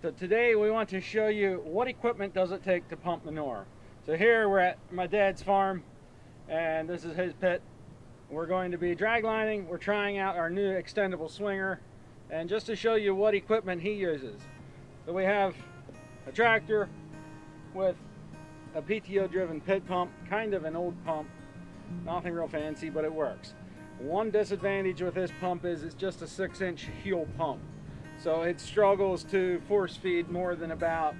So today we want to show you what equipment does it take to pump manure. So here we're at my dad's farm and this is his pit. We're going to be draglining. We're trying out our new extendable swinger, and just to show you what equipment he uses. So we have a tractor with a PTO driven pit pump, kind of an old pump, nothing real fancy, but it works. One disadvantage with this pump is it's just a 6-inch heel pump. So it struggles to force feed more than about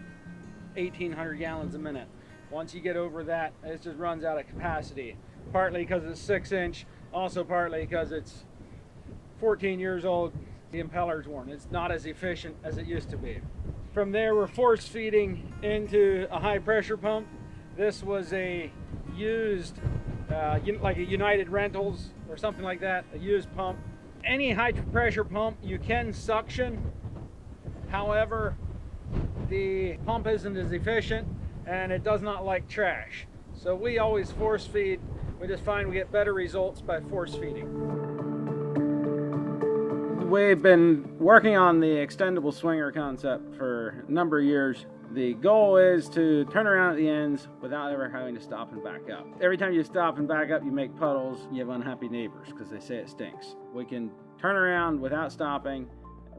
1,800 gallons a minute. Once you get over that, it just runs out of capacity. Partly because it's 6-inch, also partly because it's 14 years old, the impeller's worn. It's not as efficient as it used to be. From there, we're force feeding into a high pressure pump. This was a used, like a United Rentals or something like that, a used pump. Any high pressure pump you can suction, however the pump isn't as efficient and it does not like trash, so we always force feed. We just find we get better results by force feeding. We've been working on the extendable swinger concept for a number of years. The goal is to turn around at the ends without ever having to stop and back up. Every time you stop and back up, you make puddles, you have unhappy neighbors because they say it stinks. We can turn around without stopping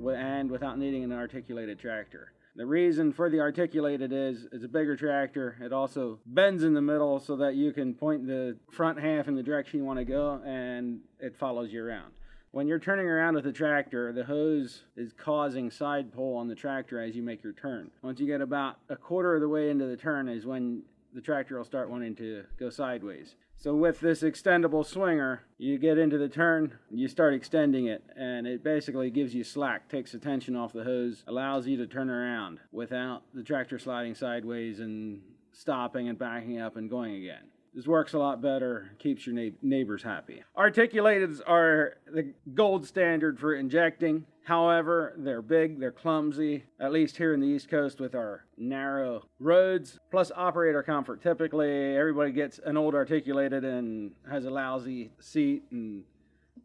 and without needing an articulated tractor. The reason for the articulated is it's a bigger tractor. It also bends in the middle so that you can point the front half in the direction you want to go and it follows you around. When you're turning around with the tractor, the hose is causing side pull on the tractor as you make your turn. Once you get about a quarter of the way into the turn is when the tractor will start wanting to go sideways. So with this extendable swinger, you get into the turn, you start extending it, and it basically gives you slack, takes the tension off the hose, allows you to turn around without the tractor sliding sideways and stopping and backing up and going again. This works a lot better, keeps your neighbors happy. Articulateds are the gold standard for injecting. However, they're big, they're clumsy, at least here in the East Coast with our narrow roads, plus operator comfort. Typically, everybody gets an old articulated and has a lousy seat, and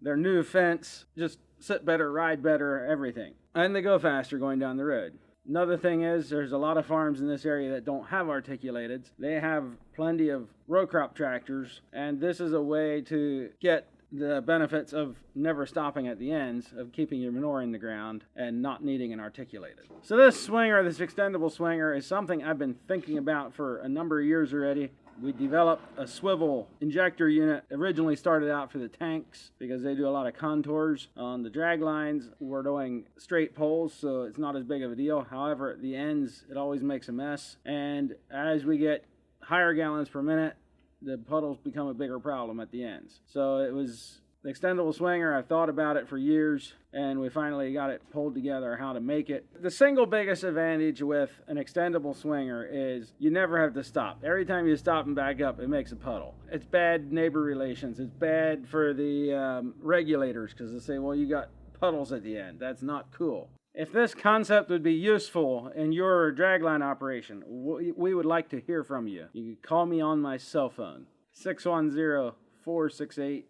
their new fence, just sit better, ride better, everything. And they go faster going down the road. Another thing is there's a lot of farms in this area that don't have articulateds. They have plenty of row crop tractors, and this is a way to get the benefits of never stopping at the ends, of keeping your manure in the ground and not needing an articulated. So this swinger, this extendable swinger, is something I've been thinking about for a number of years already. We developed a swivel injector unit. Originally started out for the tanks because they do a lot of contours. On the drag lines, we're doing straight poles, so it's not as big of a deal. However, at the ends, it always makes a mess. And as we get higher gallons per minute, the puddles become a bigger problem at the ends. So it was the extendable swinger. I've thought about it for years, and we finally got it pulled together how to make it. The single biggest advantage with an extendable swinger is you never have to stop. Every time you stop and back up, it makes a puddle. It's bad neighbor relations. It's bad for the regulators because they say, well, you got puddles at the end. That's not cool. If this concept would be useful in your dragline operation, we would like to hear from you. You can call me on my cell phone, 610-468-9666.